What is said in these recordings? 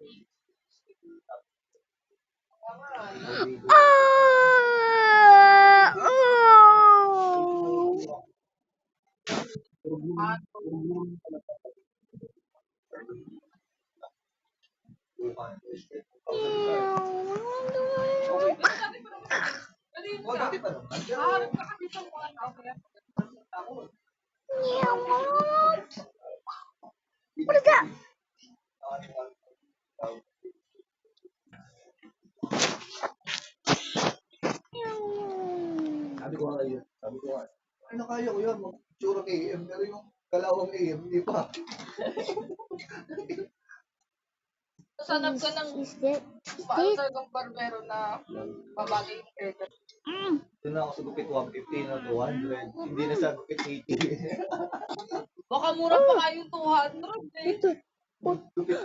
Oh! What is that? Sabi ko nga, ay nakaya ko yun, mag-tsura AM, pero yung kalawang AM, hindi pa. Sanap ka ng Is that? paano ng barbero na babagay yung haircut. Doon na ako sa gupit 150 na 200, hindi na sa gupit 80. Baka mura pa kayo 200 eh.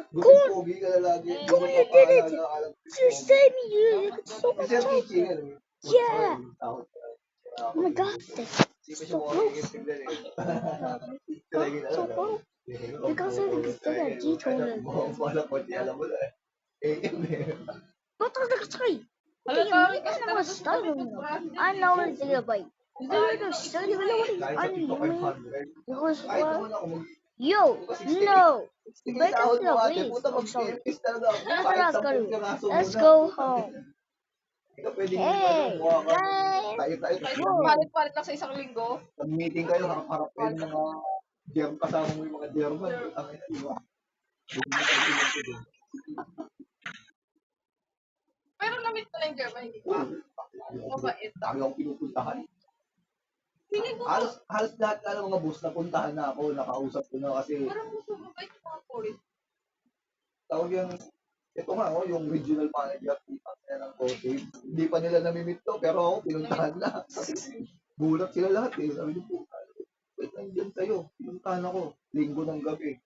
Gupit pogi ka na lagi. Cool, you did it! You saved me, dude! You got so much Kasi ang time! teaching, ano, Yeah! Oh Oh my god, that's so close! So close! Because of the G-toner. Wala ko, di alam mo na eh. AM eh. What the fuck? Halata rin kasi I was starving. I know what it's about. I don't study really. Kahit I sa mean, TikTok 500. because Kahit naman ako mag- yo, no. Sige, Break sahod us mo up, ate, please. puta I'm sorry. mag-skepis talaga ako. Let's Kahit not 10 go. piraso Let's muna. go home. Hindi ka pwedeng Hey, mukha ka. guys. Tayo-tayo. Whoa. Palit-palit lang sa isang linggo. Pag-meeting kayo, harap-harap kayo ng mga German, kasama mo yung mga German. Ang ina, di ba? Hindi mo kayo pinagpo din. Pero namit ko na yung German, hindi pa. Mabait. Dami akong pinupuntahan. Feeling ko, Halos lahat na ng mga boss na puntahan na ako, nakausap ko na kasi parang gusto mo kayo yung mga polis. tawag yung, ito nga, oh, yung regional manager ng COVID. Hindi pa nila namimit to, pero ako, pinuntahan na. Bulat sila lahat eh. Sabi niyo po, wait, nandiyan kayo. Pinuntahan ako, linggo ng gabi.